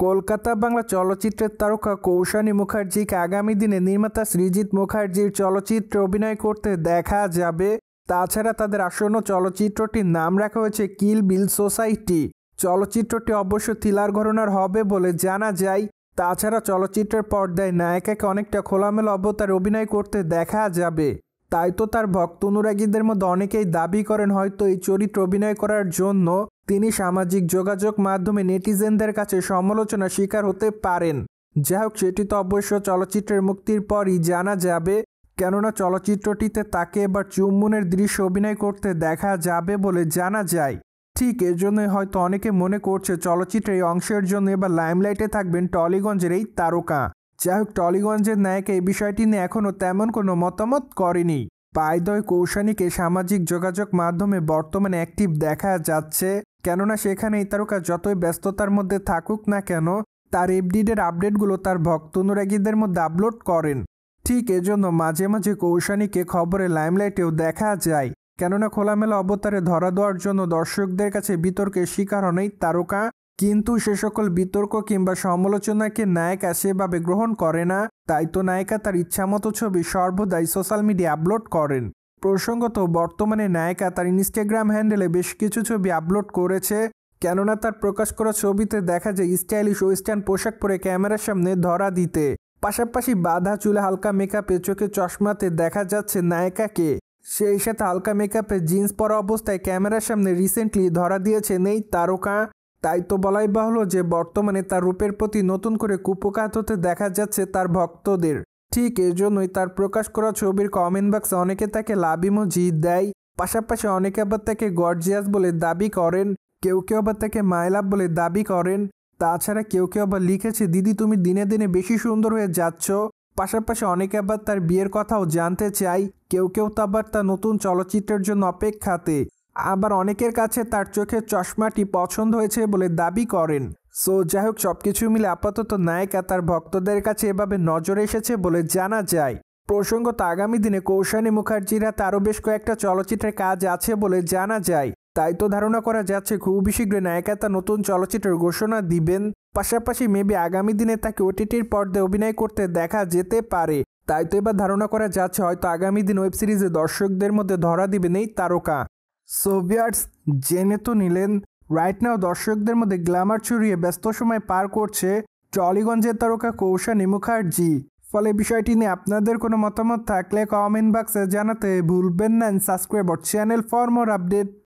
কলকাতা বাংলা চলচ্চিত্রের তারকা কৌশানী মুখার্জিকে আগামী দিনে নির্মাতা সৃজিত মুখার্জির চলচ্চিত্রে অভিনয় করতে দেখা যাবে। তাছাড়া তাদের আসন্ন চলচ্চিত্রটির নাম রাখা হয়েছে কিল বিল সোসাইটি। চলচ্চিত্রটি অবশ্য থ্রিলার ঘরানার হবে বলে জানা যায়। তাছাড়া চলচ্চিত্রের পর্দায় নায়িকাকে অনেকটা খোলামেলা অবতারে অভিনয় করতে দেখা যাবে। তাই তো তার ভক্ত অনুরাগীদের মধ্যে অনেকেই দাবি করেন হয়তো এই চরিত্র অভিনয় করার জন্য তিনি সামাজিক যোগাযোগ মাধ্যমে নেটিজেনদের কাছে সমালোচনার শিকার হতে পারেন। যাই হোক, সেটি তো অবশ্য চলচ্চিত্রের মুক্তির পরই জানা যাবে, কেননা চলচ্চিত্রটিতে তাকে এবার চুম্বনের দৃশ্য অভিনয় করতে দেখা যাবে বলে জানা যায়। ঠিক এজন্যই হয়তো অনেকে মনে করছে চলচ্চিত্রের এই অংশের জন্য এবার লাইমলাইটে থাকবেন টলিগঞ্জের এই তারকা। যাই হোক, টলিগঞ্জের নায়িকা এই বিষয়টি নিয়ে এখনও তেমন কোনো মতামত করেনি। পায়দয় কৌশানীকে সামাজিক যোগাযোগ মাধ্যমে বর্তমানে অ্যাক্টিভ দেখা যাচ্ছে, কেননা সেখানে এই তারকা যতই ব্যস্ততার মধ্যে থাকুক না কেন তার এফডিডের আপডেটগুলো তার ভক্ত অনুরাগীদের মধ্যে আপলোড করেন। ঠিক এজন্য মাঝে মাঝে কৌশানীকে খবরে লাইমলাইটেও দেখা যায়, কেননা খোলামেলা অবতারে ধরা দেওয়ার জন্য দর্শকদের কাছে বিতর্কের শিকার হন এই তারকা। কিন্তু সে সকল বিতর্ক কিংবা সমালোচনাকে নায়িকা সেভাবে গ্রহণ করে না। তাই তো নায়িকা তার ইচ্ছামতো ছবি সর্বদাই সোশ্যাল মিডিয়া আপলোড করেন। প্রসঙ্গত, বর্তমানে নায়িকা তার ইনস্টাগ্রাম হ্যান্ডেলে বেশ কিছু ছবি আপলোড করেছে, কেননা তার প্রকাশ করা ছবিতে দেখা যায় স্টাইলিশ ওয়েস্টার্ন পোশাক পরে ক্যামেরার সামনে ধরা দিতে। পাশাপাশি বাঁধা চুলে হালকা মেকআপে চোখে চশমাতে দেখা যাচ্ছে নায়িকাকে। সেই সাথে হালকা মেকআপে জিন্স পরা অবস্থায় ক্যামেরার সামনে রিসেন্টলি ধরা দিয়েছেন এই তারকা। তাই তো বলাই বাহুল্য যে বর্তমানে তার রূপের প্রতি নতুন করে কুপোকাত হতে দেখা যাচ্ছে তার ভক্তদের। ঠিক এজন্যই তার প্রকাশ করা ছবির কমেন্ট বক্সে অনেকে তাকে লাভ ইমোজি দেয়। পাশাপাশি অনেকে আবার তাকে গর্জিয়াস বলে দাবি করেন, কেউ কেউ আবার তাকে মাই লাভ বলে দাবি করেন। তাছাড়া কেউ কেউ আবার লিখেছে, দিদি তুমি দিনে দিনে বেশি সুন্দর হয়ে যাচ্ছ। পাশাপাশি অনেকে আবার তার বিয়ের কথাও জানতে চাই। কেউ কেউ তো আবার তার নতুন চলচ্চিত্রের জন্য অপেক্ষাতে। আবার অনেকের কাছে তার চোখের চশমাটি পছন্দ হয়েছে বলে দাবি করেন। সো যাই হোক, সবকিছু মিলে আপাতত নায়িকা তার ভক্তদের কাছে এভাবে নজরে এসেছে বলে জানা যায়। প্রসঙ্গত, আগামী দিনে কৌশানী মুখার্জির হাতে আরও বেশ কয়েকটা চলচ্চিত্রের কাজ আছে বলে জানা যায়। তাই তো ধারণা করা যাচ্ছে খুবই শীঘ্রই নায়িকা তার নতুন চলচ্চিত্রের ঘোষণা দিবেন। পাশাপাশি মেবি আগামী দিনে তাকে ওটিটির পর্দায় অভিনয় করতে দেখা যেতে পারে। তাই তো এবার ধারণা করা যাচ্ছে হয়তো আগামী দিন ওয়েব সিরিজে দর্শকদের মধ্যে ধরা দিবেন এই তারকা। সো ভিউয়ার্স, জেনে তো নিলেন, রাইট নাও দর্শকদের মধ্যে গ্ল্যামার ছড়িয়ে ব্যস্ত সময় পার করছে টলিগঞ্জের তারকা কৌশানী মুখার্জি। ফলে বিষয়টি নিয়ে আপনাদের কোনো মতামত থাকলে কমেন্ট বক্সে জানাতে ভুলবেন না। Subscribe our channel for more update.